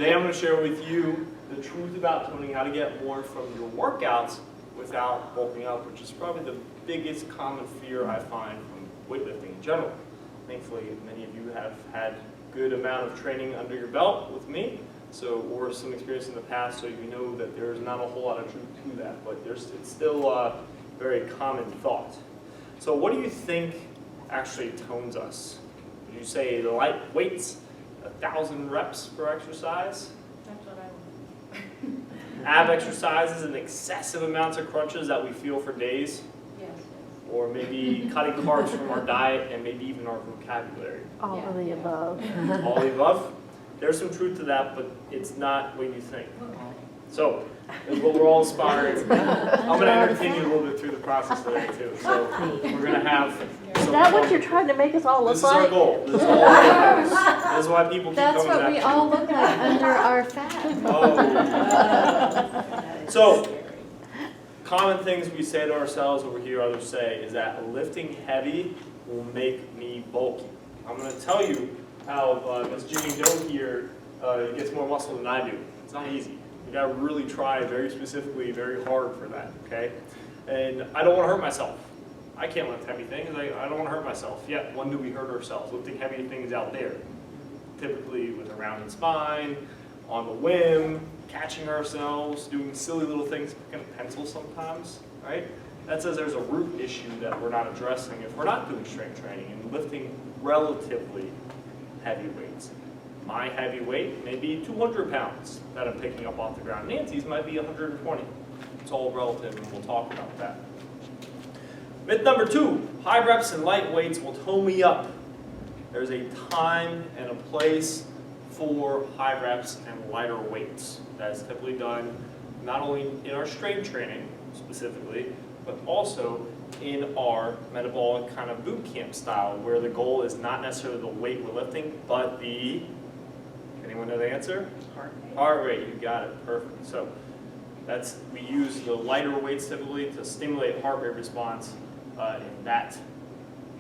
Today I'm going to share with you the truth about toning, how to get more from your workouts without bulking up, which is probably the biggest common fear I find from weightlifting in general. Thankfully, many of you have had good amount of training under your belt with me, or some experience in the past, so you know that there's not a whole lot of truth to that, but it's still a very common thought. So what do you think actually tones us? Did you say the light weights, 1,000 reps per exercise? That's what I want. Ab exercises and excessive amounts of crunches that we feel for days? Yes. Or maybe cutting carbs from our diet and maybe even our vocabulary? All of the above. All the above? There's some truth to that, but it's not what you think. So, that's what we're all aspiring. I'm going to entertain you a little bit through the process today, too. So, we're going to have Is that what you're trying to make us all look This is our like? goal. This is all our goals. This is why people keep That's coming what we back. all look like under our fat. Oh. So, common things we say to ourselves, or we hear others say, is that lifting heavy will make me bulky. I'm going to tell you how Ms. Jimmy Doe here gets more muscle than I do. It's not easy. You got to really try very specifically, very hard for that, okay? And I don't want to hurt myself. I can't lift heavy things. I don't want to hurt myself. Yet, when do we hurt ourselves? Lifting heavy things out there. Typically with a rounded spine, on the whim, catching ourselves, doing silly little things, picking a pencil sometimes, right? That says there's a root issue that we're not addressing if we're not doing strength training and lifting relatively heavy weights. My heavy weight may be 200 pounds that I'm picking up off the ground. Nancy's might be 120. It's all relative, and we'll talk about that. Myth number 2, high reps and light weights will tone me up. There's a time and a place for high reps and lighter weights. That is typically done not only in our strength training specifically, but also in our metabolic kind of boot camp style, where the goal is not necessarily the weight we're lifting, but the, anyone know the answer? Heart rate, you got it, perfect. So we use the lighter weights typically to stimulate heart rate response in that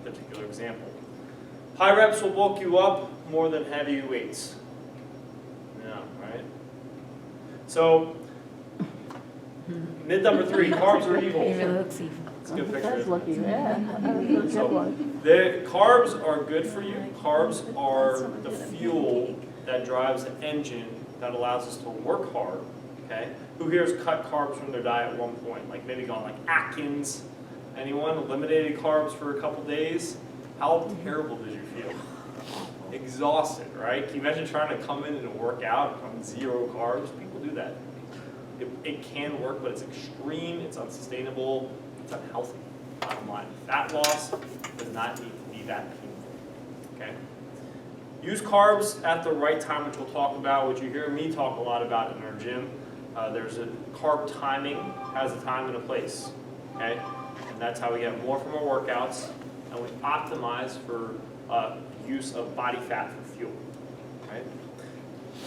particular example. High reps will bulk you up more than heavy weights. Yeah, right? So, myth number 3, carbs are evil. It's a good picture. That's lucky, yeah. That's a good So, one. the carbs are good for you. Carbs are the fuel that drives the engine that allows us to work hard. Okay? Who here has cut carbs from their diet at one point? Like maybe gone like Atkins. Anyone eliminated carbs for a couple days? How terrible did you feel? Exhausted, right? Can you imagine trying to come in and work out on 0 carbs? People do that. It can work, but it's extreme, it's unsustainable, it's unhealthy. Bottom line, fat loss does not need to be that painful. Okay? Use carbs at the right time, which we'll talk about, which you hear me talk a lot about in our gym. There's a carb timing, has a time and a place. Okay? And that's how we get more from our workouts, and we optimize for use of body fat for fuel. Right?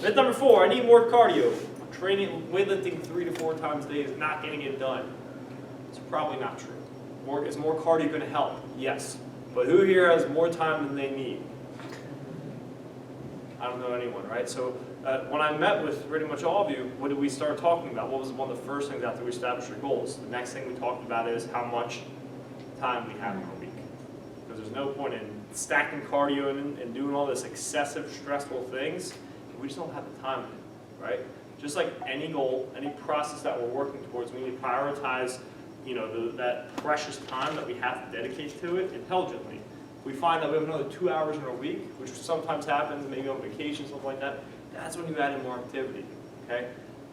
Myth number 4, I need more cardio. Training, weightlifting 3 to 4 times a day is not getting it done. It's probably not true. Is more cardio going to help? Yes. But who here has more time than they need? I don't know anyone, right? So when I met with pretty much all of you, what did we start talking about? What was one of the first things after we established our goals? The next thing we talked about is how much time we have in a week. Because there's no point in stacking cardio and doing all this excessive, stressful things if we just don't have the time in it, right? Just like any goal, any process that we're working towards, we need to prioritize, that precious time that we have to dedicate to it intelligently. If we find that we have another 2 hours in a week, which sometimes happens, maybe on vacation, something like that, that's when you add in more activity, okay?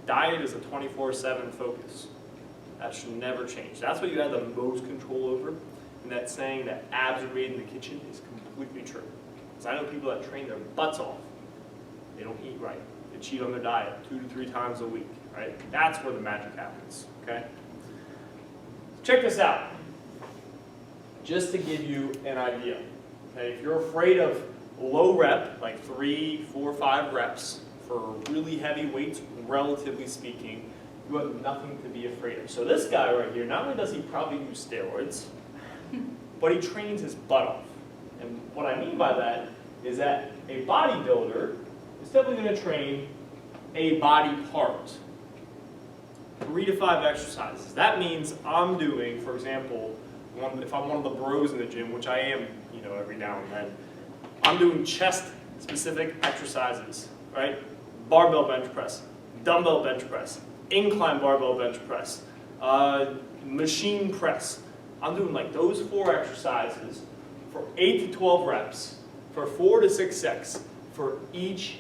Diet is a 24/7 focus. That should never change. That's what you have the most control over, and that saying that abs are made in the kitchen is completely true. Because I know people that train their butts off, they don't eat right. They cheat on their diet 2 to 3 times a week, right? That's where the magic happens, okay? Check this out. Just to give you an idea, okay? If you're afraid of low rep, like 3, 4, 5 reps for really heavy weights, relatively speaking, you have nothing to be afraid of. So this guy right here, not only does he probably use steroids, but he trains his butt off. And what I mean by that is that a bodybuilder is typically going to train a body part. 3 to 5 exercises. That means I'm doing, for example, if I'm one of the bros in the gym, which I am, every now and then, I'm doing chest-specific exercises, right? Barbell bench press, dumbbell bench press, incline barbell bench press, machine press. I'm doing like those 4 exercises for 8 to 12 reps, for 4 to 6 sets, for each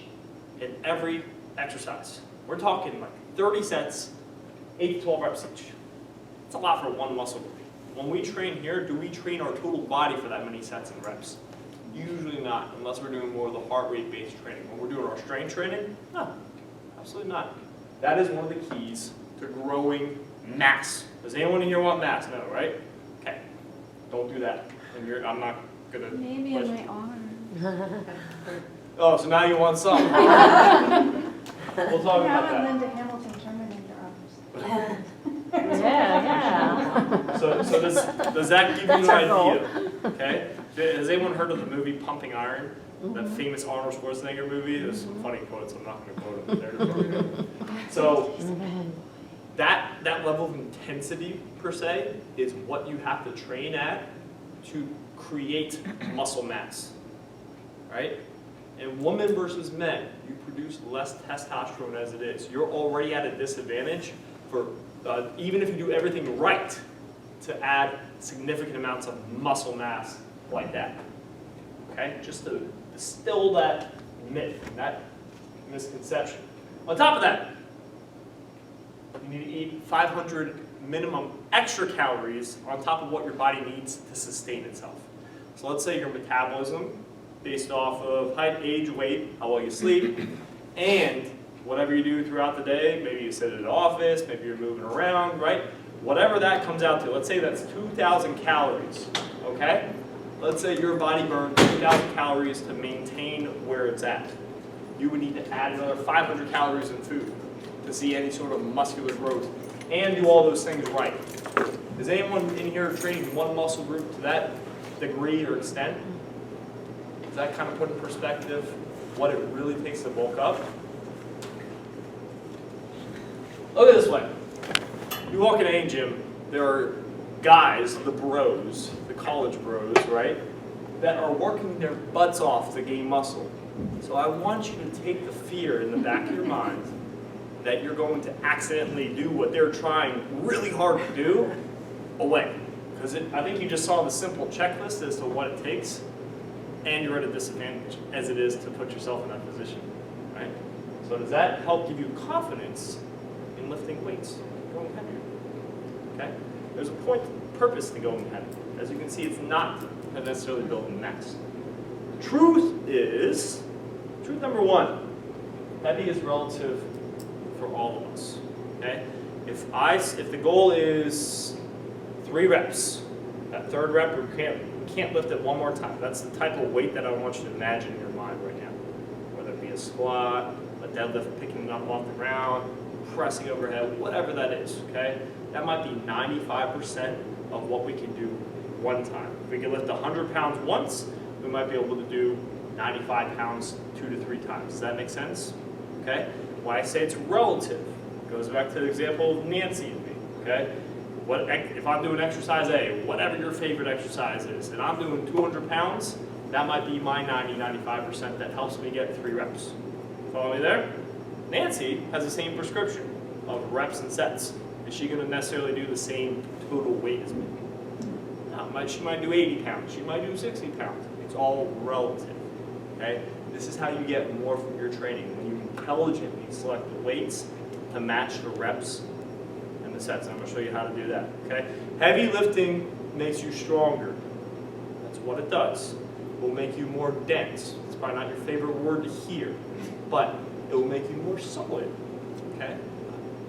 and every exercise. We're talking like 30 sets, 8 to 12 reps each. It's a lot for one muscle group. When we train here, do we train our total body for that many sets and reps? Usually not, unless we're doing more of the heart rate based training. When we're doing our strength training, no, absolutely not. That is one of the keys to growing mass. Does anyone in here want mass? No, right? Okay, don't do that. And I'm not gonna. Maybe in my arm. Oh, so now you want some. We'll talk about Have that. Linda Hamilton Terminator arms. Yeah. So does that give you an That's our goal. idea? Okay. Has anyone heard of the movie Pumping Iron? That famous Arnold Schwarzenegger movie? There's some funny quotes. I'm not going to quote them there. So that level of intensity per se is what you have to train at to create muscle mass, right? And women versus men, you produce less testosterone as it is. You're already at a disadvantage for even if you do everything right to add significant amounts of muscle mass like that. Okay, just to distill that myth, that misconception. On top of that, you need to eat 500 minimum extra calories on top of what your body needs to sustain itself. So let's say your metabolism, based off of height, age, weight, how well you sleep, and whatever you do throughout the day, maybe you sit at an office, maybe you're moving around, right? Whatever that comes out to, let's say that's 2,000 calories, okay? Let's say your body burns 2,000 calories to maintain where it's at. You would need to add another 500 calories in food to see any sort of muscular growth and do all those things right. Is anyone in here training one muscle group to that degree or extent? Does that kind of put in perspective what it really takes to bulk up? Look at it this way. You walk in any gym, there are guys, the bros, the college bros, right, that are working their butts off to gain muscle. So I want you to take the fear in the back of your mind that you're going to accidentally do what they're trying really hard to do away. Because I think you just saw the simple checklist as to what it takes, and you're at a disadvantage as it is to put yourself in that position, right? So does that help give you confidence in lifting weights, going heavier? Okay? There's a purpose to going heavy. As you can see, it's not necessarily building mass. Truth number 1, heavy is relative for all of us. Okay? If the goal is 3 reps, that 3rd rep we can't lift it one more time. That's the type of weight that I want you to imagine in your mind right now. Whether it be a squat, a deadlift, picking it up off the ground, pressing overhead, whatever that is, okay? That might be 95% of what we can do one time. If we can lift 100 pounds once, we might be able to do 95 pounds 2 to 3 times. Does that make sense? Okay? Why I say it's relative goes back to the example of Nancy and me, okay? If I'm doing exercise A, whatever your favorite exercise is, and I'm doing 200 pounds, that might be my 95% that helps me get 3 reps. Follow me there? Nancy has the same prescription of reps and sets. Is she going to necessarily do the same total weight as me? No, she might do 80 pounds. She might do 60 pounds. It's all relative. Okay? This is how you get more from your training, when you intelligently select the weights to match the reps and the sets. I'm going to show you how to do that. Okay? Heavy lifting makes you stronger. That's what it does. It will make you more dense. It's probably not your favorite word to hear, but it will make you more solid. Okay?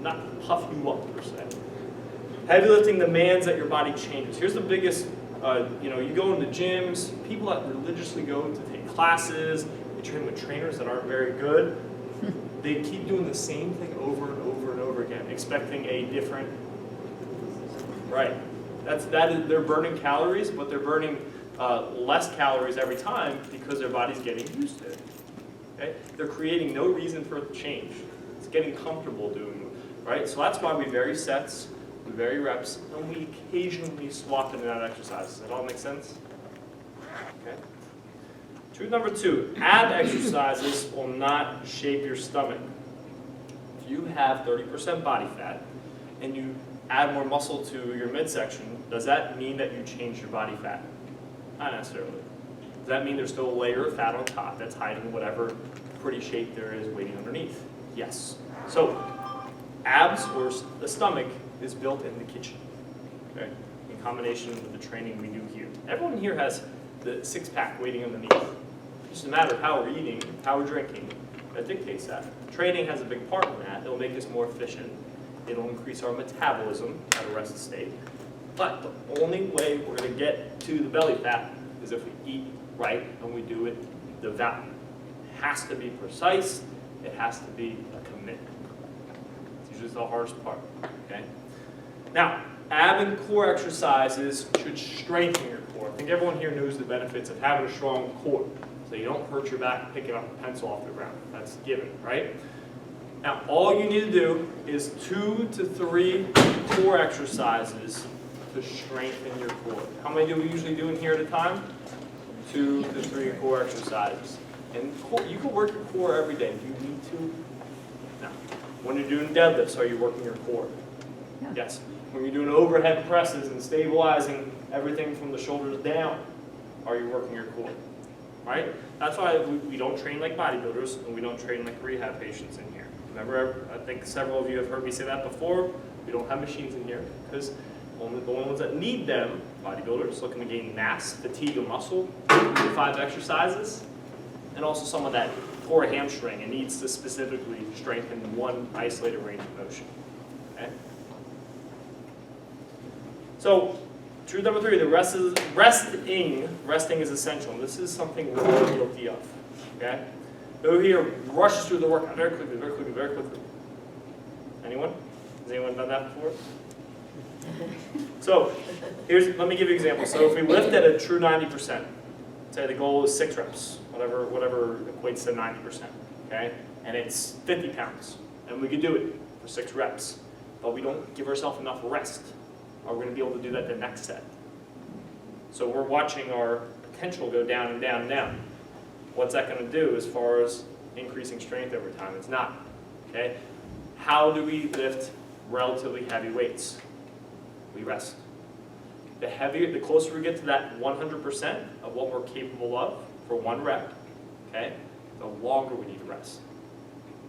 Not puff you up per se. Heavy lifting demands that your body changes. Here's the biggest, you go into gyms, people that religiously go to take classes, they train with trainers that aren't very good. They keep doing the same thing over and over and over again, expecting a different, right. They're burning calories, but they're burning less calories every time because their body's getting used to it. Okay? They're creating no reason for it to change. getting comfortable doing it, right? So that's why we vary sets, we vary reps, and we occasionally swap in and out exercises. Does that all make sense? Okay. Truth number 2, ab exercises will not shape your stomach. If you have 30% body fat and you add more muscle to your midsection, does that mean that you change your body fat? Not necessarily. Does that mean there's still a layer of fat on top that's hiding whatever pretty shape there is waiting underneath? Yes. So abs or the stomach is built in the kitchen, okay? In combination with the training we do here. Everyone here has the six-pack waiting underneath. It's just a matter of how we're eating, how we're drinking, that dictates that. Training has a big part in that. It'll make us more efficient. It'll increase our metabolism at a rested state. But the only way we're going to get to the belly fat is if we eat right and we do it devoutly. It has to be precise. It has to be a commitment. It's usually the hardest part, okay? Now, ab and core exercises should strengthen your core. I think everyone here knows the benefits of having a strong core, so you don't hurt your back picking up a pencil off the ground. That's given, right? Now, all you need to do is 2 to 3 core exercises to strengthen your core. How many do we usually do in here at a time? 2 to 3 core exercises. And core, you can work your core every day. Do you need to? No. When you're doing deadlifts, are you working your core? Yeah. Yes. When you're doing overhead presses and stabilizing everything from the shoulders down, are you working your core? Right? That's why we don't train like bodybuilders and we don't train like rehab patients in here. Remember, I think several of you have heard me say that before. We don't have machines in here because only the ones that need them, bodybuilders looking to gain mass, fatigue, and muscle, 3 to 5 exercises, and also someone that tore a hamstring and needs to specifically strengthen one isolated range of motion. Okay? So, truth number 3, the resting is essential. This is something we're all guilty of. Okay? Who here rushes through the workout very quickly, very quickly, very quickly? Anyone? Has anyone done that before? So, let me give you an example. So if we lift at a true 90%, say the goal is 6 reps, whatever equates to 90%, okay? And it's 50 pounds, and we could do it for 6 reps, but we don't give ourselves enough rest. Are we going to be able to do that the next set? So we're watching our potential go down and down and down. What's that going to do as far as increasing strength over time? It's not, okay? How do we lift relatively heavy weights? We rest. The closer we get to that 100% of what we're capable of for 1 rep, okay, the longer we need to rest.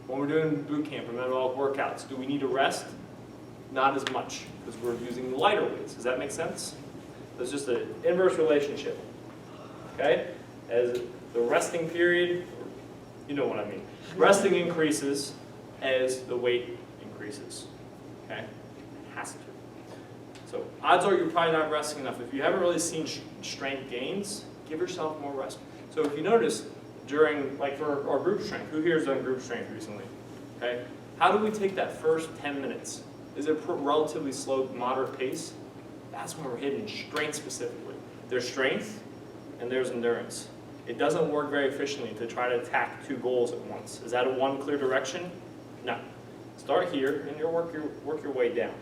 When we're doing boot camp or metabolic workouts, do we need to rest? Not as much, because we're using lighter weights. Does that make sense? There's just an inverse relationship, okay? As the resting period, you know what I mean. Resting increases as the weight increases, okay? It has to. So odds are you're probably not resting enough. If you haven't really seen strength gains, give yourself more rest. So if you notice during, like for our group strength, who here has done group strength recently? Okay, how do we take that first 10 minutes? Is it relatively slow, moderate pace? That's when we're hitting strength specifically. There's strength and there's endurance. It doesn't work very efficiently to try to attack 2 goals at once. Is that a one clear direction? No. Start here and you'll work your way down.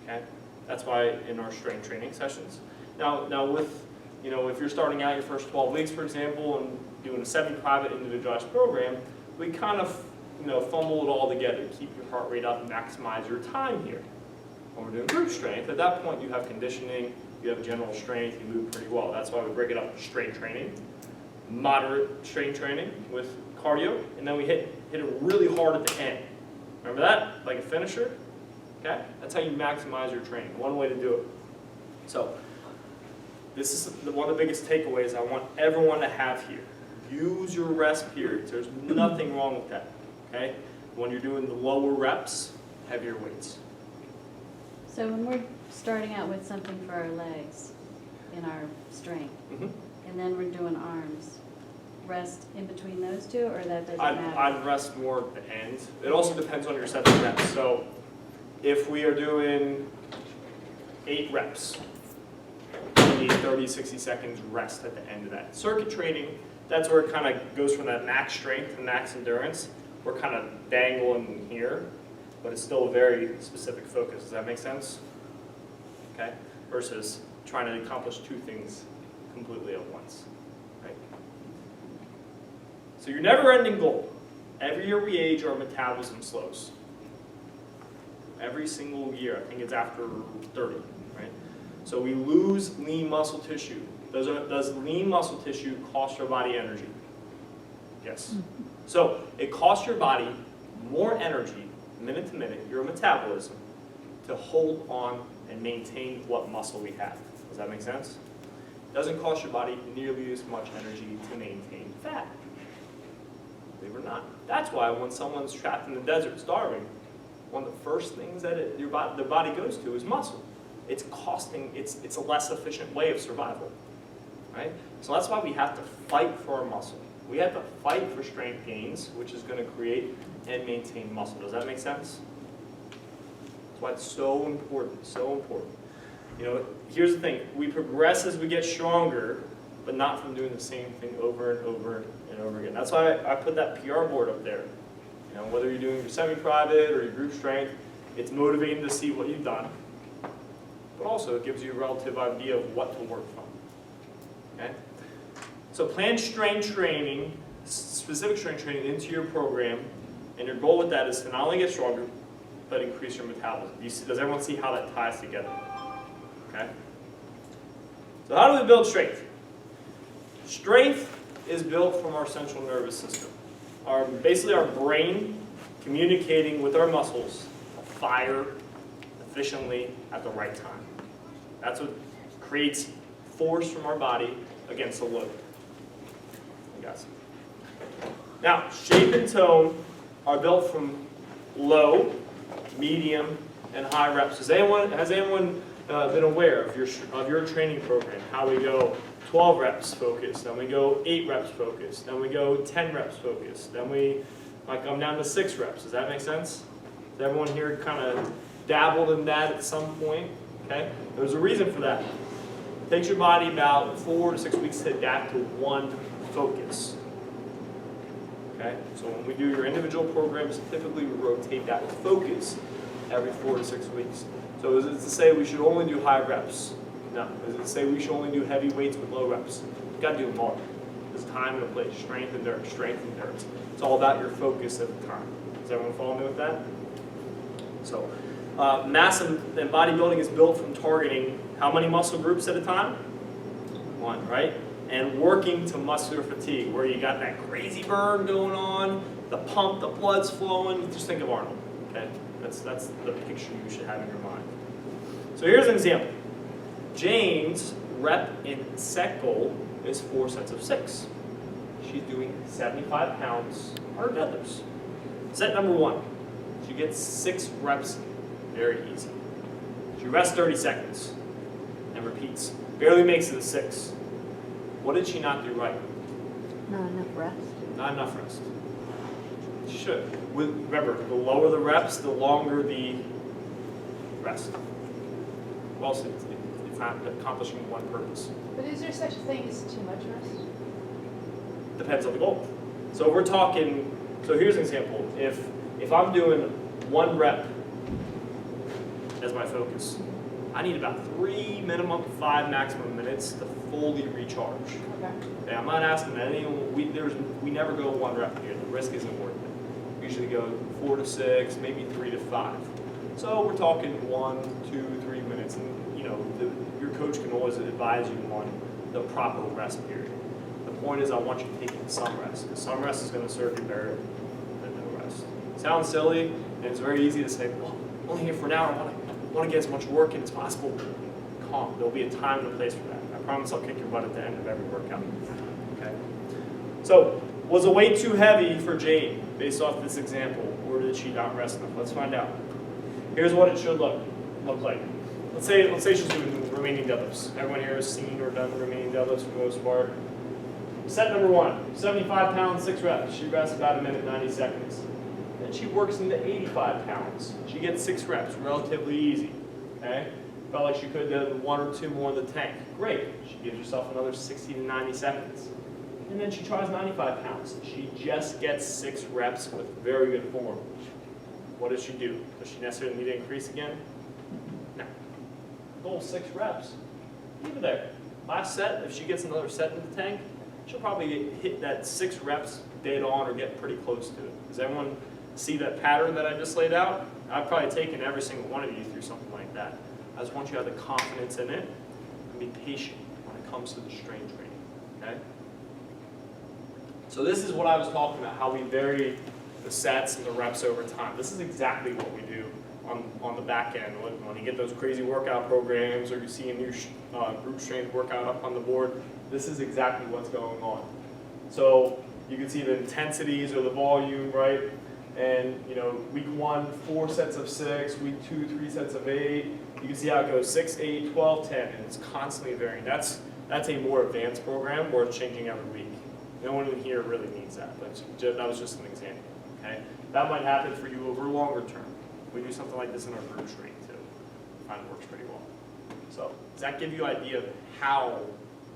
Okay? That's why in our strength training sessions. Now with, if you're starting out your first 12 weeks, for example, and doing a semi-private individualized program, we kind of, fumble it all together, keep your heart rate up and maximize your time here. When we're doing group strength, at that point you have conditioning, you have general strength, you move pretty well. That's why we break it up into strength training, moderate strength training with cardio, and then we hit it really hard at the end. Remember that? Like a finisher? Okay? That's how you maximize your training. One way to do it. So, this is one of the biggest takeaways I want everyone to have here. Use your rest periods. There's nothing wrong with that. Okay? When you're doing the lower reps, heavier weights. So when we're starting out with something for our legs in our strength, and then we're doing arms, rest in between those 2, or that doesn't matter? I'd rest more at the end. It also depends on your sets of reps. So if we are doing 8 reps, we need 30, 60 seconds rest at the end of that. Circuit training, that's where it kind of goes from that max strength to max endurance. we're kind of dangling here, but it's still a very specific focus. Does that make sense? Okay? Versus trying to accomplish two things completely at once. Right? So your never-ending goal. Every year we age, our metabolism slows. Every single year. I think it's after 30, right? So we lose lean muscle tissue. Does lean muscle tissue cost your body energy? Yes. So it costs your body more energy, minute to minute, your metabolism, to hold on and maintain what muscle we have. Does that make sense? It doesn't cost your body nearly as much energy to maintain fat. Believe it or not. That's why when someone's trapped in the desert starving, one of the first things that the body goes to is muscle. It's a less efficient way of survival. Right? So that's why we have to fight for our muscle. We have to fight for strength gains, which is going to create and maintain muscle. Does that make sense? That's why it's so important, so important. You know, here's the thing. We progress as we get stronger, but not from doing the same thing over and over and over again. That's why I put that PR board up there. You know, whether you're doing your semi-private or your group strength, it's motivating to see what you've done, but also it gives you a relative idea of what to work from. Okay? So plan strength training, specific strength training into your program, and your goal with that is to not only get stronger, but increase your metabolism. Does everyone see how that ties together? Okay? So how do we build strength? Strength is built from our central nervous system. Basically our brain communicating with our muscles to fire efficiently at the right time. That's what creates force from our body against a load. You guys. Now, shape and tone are built from low, medium, and high reps. Has anyone been aware of your training program? How we go 12 reps focused, then we go 8 reps focused, then we go 10 reps focused, then we come down to 6 reps. Does that make sense? Has everyone here kind of dabbled in that at some point? Okay? There's a reason for that. It takes your body about 4 to 6 weeks to adapt to one focus. Okay? So when we do your individual programs, typically we rotate that focus every 4 to 6 weeks. So is it to say we should only do high reps? No. Is it to say we should only do heavy weights with low reps? You've got to do them all. There's time and a place. Strength, endurance, strength, endurance. It's all about your focus at the time. Does everyone follow me with that? So mass and bodybuilding is built from targeting how many muscle groups at a time? 1, right? And working to muscular fatigue, where you got that crazy burn going on, the pump, the blood's flowing. Just think of Arnold, okay? That's the picture you should have in your mind. So here's an example. Jane's rep and set goal is 4 sets of 6. She's doing 75 pounds on her deadlifts. Set number 1, she gets 6 reps, very easy. She rests 30 seconds and repeats. Barely makes it to 6. What did she not do right? Not enough rest. Not enough rest. She should. Remember, the lower the reps, the longer the rest. Well, it's not accomplishing one purpose. But is there such a thing as too much rest? Depends on the goal. So if we're talking, so here's an example. If I'm doing 1 rep as my focus, I need about 3 minimum, 5 maximum minutes to fully recharge. Okay. Okay, I'm not asking that anyone, we never go 1 rep here. The risk isn't worth it. We usually go 4 to 6, maybe 3 to 5. So we're talking 1, 2, 3 minutes, and your coach can always advise you on the proper rest period. The point is I want you taking some rest, because some rest is going to serve you better than no rest. Sounds silly, and it's very easy to say, well, I'm only here for an hour, I want to get as much work in as possible. Calm, there'll be a time and a place for that. I promise I'll kick your butt at the end of every workout. Okay. So, was the weight too heavy for Jane, based off this example, or did she not rest enough? Let's find out. Here's what it should look like. Let's say she's doing remaining deadlifts. Everyone here has seen or done remaining deadlifts for the most part. Set number 1, 75 pounds, 6 reps. She rests about 1 minute, 90 seconds. Then she works into 85 pounds. She gets 6 reps, relatively easy. Okay? Felt like she could have done 1 or 2 more in the tank. Great. She gives herself another 60 to 90 seconds. and then she tries 95 pounds. She just gets 6 reps with very good form. What does she do? Does she necessarily need to increase again? No. Goal 6 reps. Leave it there. Last set, if she gets another set in the tank, she'll probably hit that 6 reps dead on or get pretty close to it. Does everyone see that pattern that I just laid out? I've probably taken every single one of you through something like that. I just want you to have the confidence in it and be patient when it comes to the strength training, okay? So this is what I was talking about, how we vary the sets and the reps over time. This is exactly what we do on the back end. When you get those crazy workout programs or you see a new group strength workout up on the board, this is exactly what's going on. So you can see the intensities or the volume, right? And you know, week 1, 4 sets of 6, week 2, 3 sets of 8. You can see how it goes 6, 8, 12, 10, and it's constantly varying. That's a more advanced program where it's changing every week. No one in here really needs that, but that was just an example. Okay, that might happen for you over longer term. We do something like this in our group training too. I find it works pretty well. So does that give you an idea of how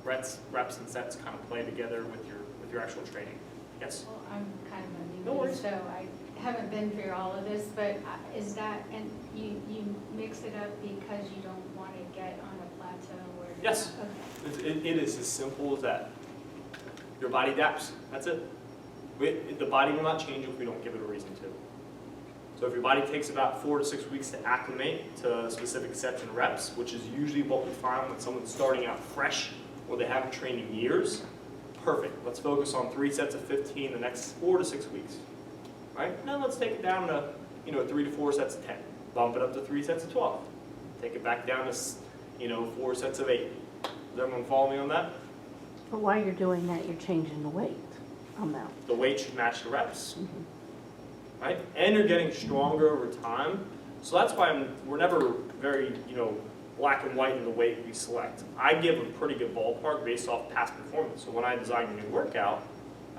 reps and sets kind of play together with your actual training? Yes. Well, I'm kind of a No newbie, worries. so I haven't been through all of this, but is that, and you mix it up because you don't want to get on a plateau where you're Yes. not- okay. It is as simple as that. Your body adapts. That's it. The body will not change if we don't give it a reason to. So if your body takes about 4 to 6 weeks to acclimate to specific sets and reps, which is usually what we find when someone's starting out fresh or they haven't trained in years, perfect. Let's focus on 3 sets of 15 the next 4 to 6 weeks. Right? Now let's take it down to 3 to 4 sets of 10. Bump it up to 3 sets of 12. Take it back down to 4 sets of 8. Does everyone follow me on that? But while you're doing that, you're changing the weight amount. The weight should match the reps, right? And you're getting stronger over time. So that's why we're never very, black and white in the weight we select. I give a pretty good ballpark based off past performance. So when I design a new workout,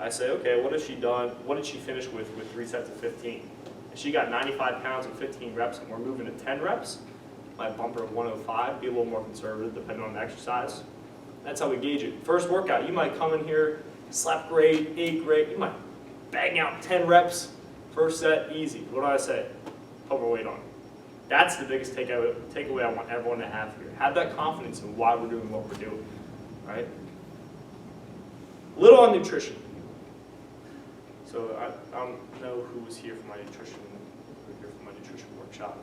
I say, okay, what has she done? What did she finish with 3 sets of 15? If she got 95 pounds and 15 reps and we're moving to 10 reps, my bumper of 105, be a little more conservative depending on the exercise. That's how we gauge it. First workout, you might come in here, slap great, ate great, you might bang out 10 reps, first set, easy. What do I say? Put more weight on. That's the biggest takeaway I want everyone to have here. Have that confidence in why we're doing what we're doing, right? A little on nutrition. So I don't know who was here for my nutrition workshop.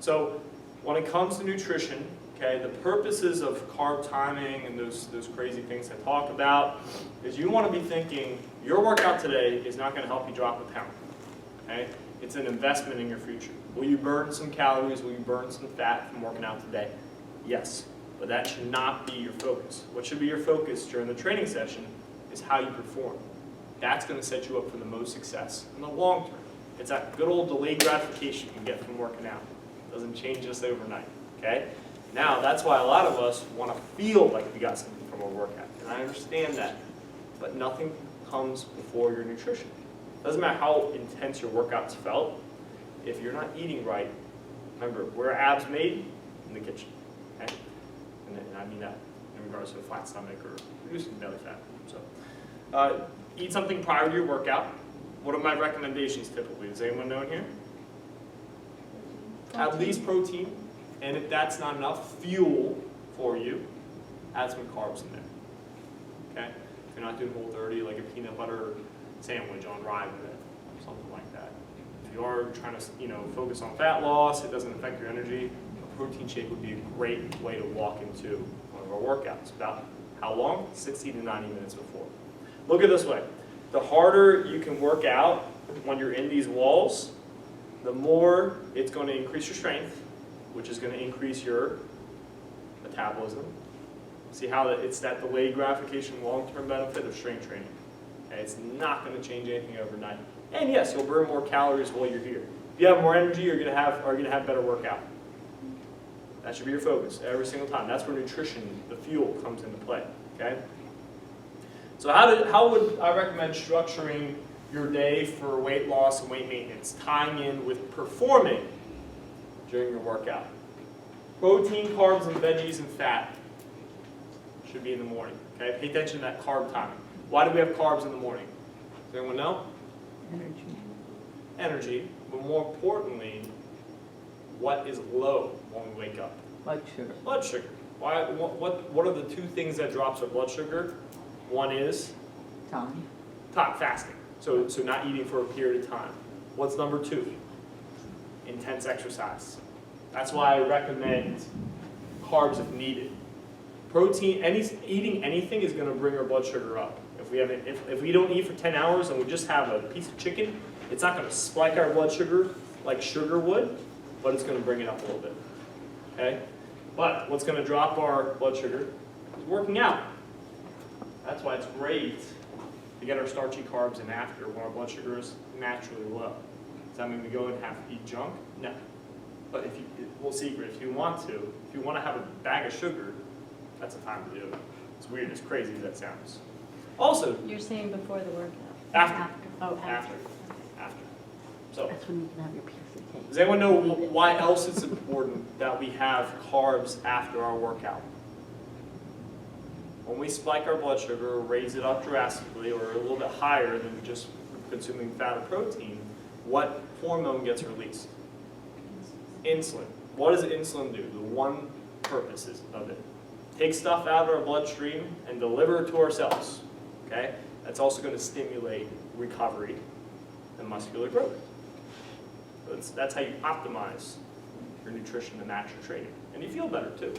So when it comes to nutrition, okay, the purposes of carb timing and those crazy things I talk about is you want to be thinking your workout today is not going to help you drop a pound. Okay? It's an investment in your future. Will you burn some calories? Will you burn some fat from working out today? Yes, but that should not be your focus. What should be your focus during the training session is how you perform. That's going to set you up for the most success in the long term. It's that good old delayed gratification you get from working out. It doesn't change us overnight. Okay? Now, that's why a lot of us want to feel like we got something from a workout. And I understand that. But nothing comes before your nutrition. Doesn't matter how intense your workouts felt. If you're not eating right, remember, where are abs made? In the kitchen. Okay? And I mean that in regards to a flat stomach or reducing belly fat. So, eat something prior to your workout. What are my recommendations typically? Does anyone know in here? At least protein. And if that's not enough fuel for you, add some carbs in there. Okay? If you're not doing Whole30, like a peanut butter sandwich on rye with it, something like that. If you are trying to, focus on fat loss, it doesn't affect your energy, a protein shake would be a great way to walk into one of our workouts. About how long? 60 to 90 minutes before. Look at it this way. The harder you can work out when you're in these walls, the more it's going to increase your strength, which is going to increase your metabolism. See how it's that delayed gratification long-term benefit of strength training. Okay, it's not going to change anything overnight. And yes, you'll burn more calories while you're here. If you have more energy, you're going to have better workout. That should be your focus every single time. That's where nutrition, the fuel, comes into play. Okay. So how would I recommend structuring your day for weight loss and weight maintenance, tying in with performing during your workout? Protein, carbs, and veggies and fat should be in the morning. Okay, pay attention to that carb timing. Why do we have carbs in the morning? Does anyone know? Energy. Energy, but more importantly, what is low when we wake up? Blood sugar. Blood sugar. Why? What are the two things that drops our blood sugar? One is Time. fasting. So not eating for a period of time. What's number two? Intense exercise. That's why I recommend carbs if needed. Protein, eating anything is going to bring our blood sugar up. If we don't eat for 10 hours and we just have a piece of chicken, it's not going to spike our blood sugar like sugar would, but it's going to bring it up a little bit. Okay? But what's going to drop our blood sugar is working out. That's why it's great to get our starchy carbs in after when our blood sugar is naturally low. Does that mean we go and have to eat junk? No. But if you want to have a bag of sugar, that's the time to do it. As weird, as crazy as that sounds. Also, You're saying before the workout? After. Oh, after. So, That's when you can have your piece of cake. does anyone know why else it's important that we have carbs after our workout? When we spike our blood sugar or raise it up drastically or a little bit higher than just consuming fat or protein, what hormone gets released? Insulin. What does insulin do? The one purpose of it. Take stuff out of our bloodstream and deliver it to our cells. Okay? That's also going to stimulate recovery and muscular growth. So that's how you optimize your nutrition and after training. And you feel better too.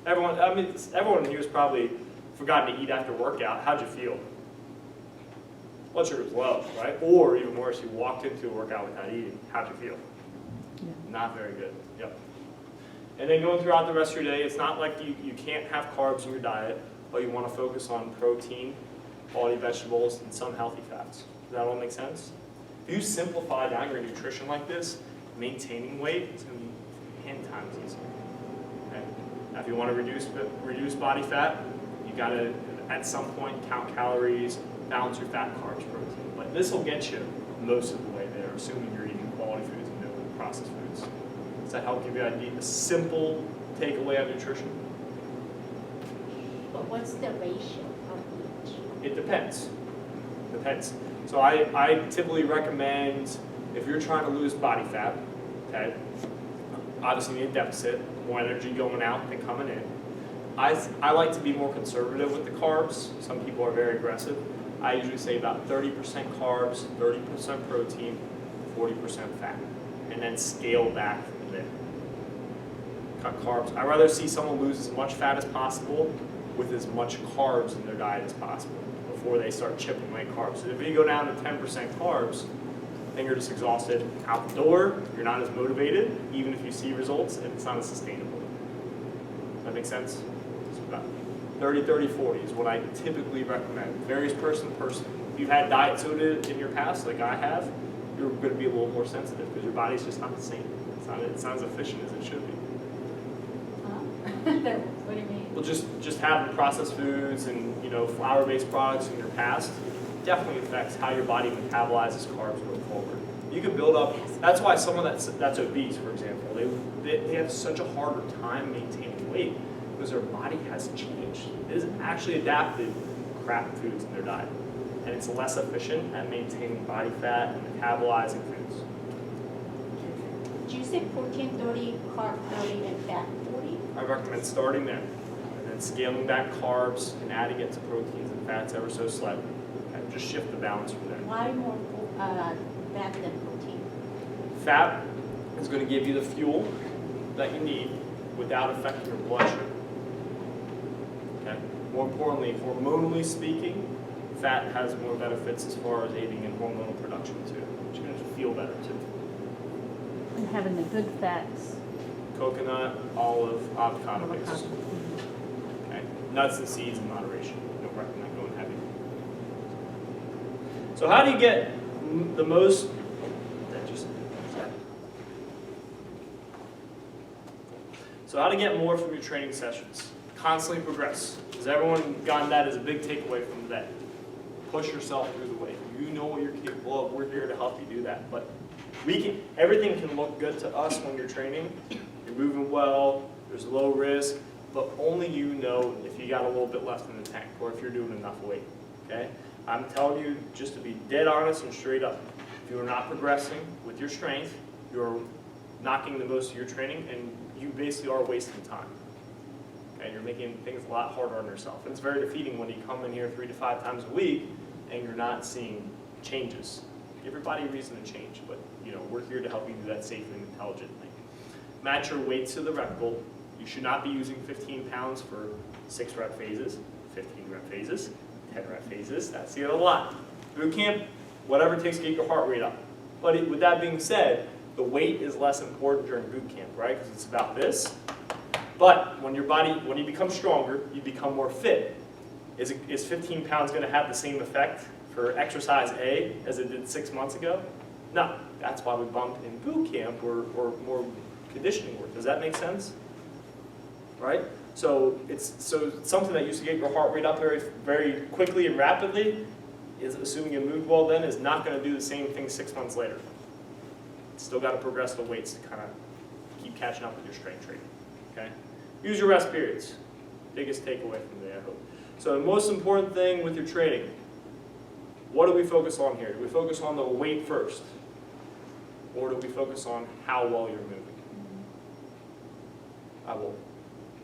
Everyone in here has probably forgotten to eat after workout. How'd you feel? Blood sugar's low, right? Or even worse, you walked into a workout without eating. How'd you feel? Yeah. Not very good. Yep. And then going throughout the rest of your day, it's not like you can't have carbs in your diet, but you want to focus on protein, quality vegetables, and some healthy fats. Does that all make sense? If you simplify down your nutrition like this, maintaining weight is going to be 10 times easier. Okay? Now, if you want to reduce body fat, you got to at some point count calories, balance your fat, carbs, protein. But this will get you most of the way there, assuming you're eating quality foods and no processed foods. Does that help give you a simple takeaway on nutrition? But what's the ratio of each? It depends. So I typically recommend if you're trying to lose body fat, okay, obviously you need a deficit, more energy going out than coming in. I like to be more conservative with the carbs. Some people are very aggressive. I usually say about 30% carbs, 30% protein, 40% fat, and then scale back from there. Cut carbs. I'd rather see someone lose as much fat as possible with as much carbs in their diet as possible before they start chipping away carbs. So if you go down to 10% carbs, then you're just exhausted out the door, you're not as motivated, even if you see results, and it's not as sustainable. Does that make sense? So about 30, 30, 40 is what I typically recommend. Varies person to person. If you've had diet soda in your past, like I have, you're going to be a little more sensitive because your body's just not the same. It's not as efficient as it should be. What do you mean? Well, just having processed foods and flour-based products in your past definitely affects how your body metabolizes carbs going forward. You can build up. That's why someone that's obese, for example, they have such a harder time maintaining weight because their body has changed. It has actually adapted crap foods in their diet, and it's less efficient at maintaining body fat and metabolizing foods. Did you say protein 30, carb 30, and fat 40? I recommend starting there and then scaling back carbs and adding it to proteins and fats ever so slightly. Okay, just shift the balance from there. Why more fat than protein? Fat is going to give you the fuel that you need without affecting your blood sugar. Okay? More importantly, hormonally speaking, fat has more benefits as far as aiding in hormonal production too, which you're going to feel better too. And having the good fats. Coconut, olive, avocado base. Avocado. Okay? Nuts and seeds in moderation. Don't recommend going heavy. So how do you get the most? So how to get more from your training sessions? Constantly progress. Has everyone gotten that as a big takeaway from today? Push yourself through the weight. You know what you're capable of. We're here to help you do that. But everything can look good to us when you're training. You're moving well. There's low risk. But only you know if you got a little bit left in the tank or if you're doing enough weight. Okay? I'm telling you, just to be dead honest and straight up, if you are not progressing with your strength, you're knocking the most of your training, and you basically are wasting time. And you're making things a lot harder on yourself. And it's very defeating when you come in here 3 to 5 times a week and you're not seeing changes. Give your body a reason to change, but we're here to help you do that safely and intelligently. Match your weights to the rep goal. You should not be using 15 pounds for 6 rep phases, 15 rep phases, 10 rep phases. That's a lot. Boot camp, whatever it takes to get your heart rate up. But with that being said, the weight is less important during boot camp, right? Because it's about this. But when you become stronger, you become more fit. Is 15 pounds going to have the same effect for exercise A as it did 6 months ago? No. That's why we bumped in boot camp or more conditioning work. Does that make sense? Right? So it's something that used to get your heart rate up very, very quickly and rapidly, is assuming you moved well then, is not going to do the same thing 6 months later. Still got to progress the weights to kind of keep catching up with your strength training. Okay? Use your rest periods. Biggest takeaway from today, I hope. So the most important thing with your training, what do we focus on here? Do we focus on the weight first? Or do we focus on how well you're moving? I will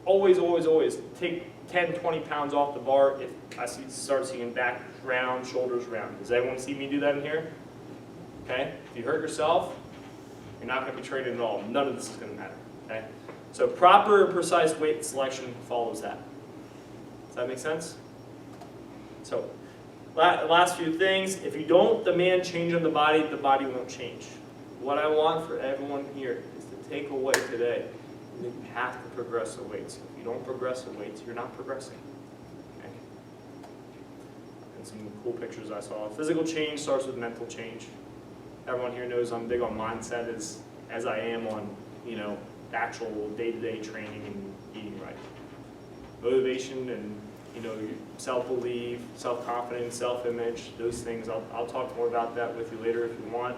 always, always, always take 10, 20 pounds off the bar if I start seeing back round, shoulders round. Does everyone see me do that in here? Okay? If you hurt yourself, you're not going to be training at all. None of this is going to matter. Okay? So proper and precise weight selection follows that. Does that make sense? So last few things. If you don't demand change on the body won't change. What I want for everyone here is to take away today that you have to progress the weights. If you don't progress the weights, you're not progressing. Okay? And some cool pictures I saw. Physical change starts with mental change. Everyone here knows I'm big on mindset as I am on, actual day-to-day training and eating right. Motivation and, self-belief, self-confidence, self-image, those things. I'll talk more about that with you later if you want.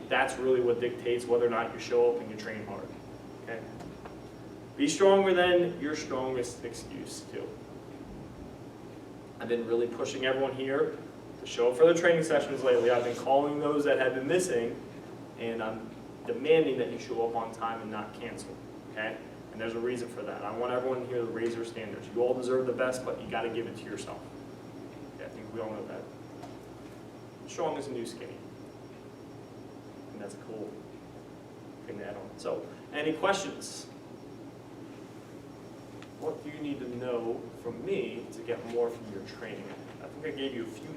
That's really what dictates whether or not you show up and you train hard. Okay? Be stronger than your strongest excuse too. I've been really pushing everyone here to show up for the training sessions lately. I've been calling those that have been missing, and I'm demanding that you show up on time and not cancel. Okay? And there's a reason for that. I want everyone here to raise their standards. You all deserve the best, but you got to give it to yourself. Okay, I think we all know that. Strong is the new skinny. And that's a cool thing to add on. So, any questions? What do you need to know from me to get more from your training? I think I gave you a few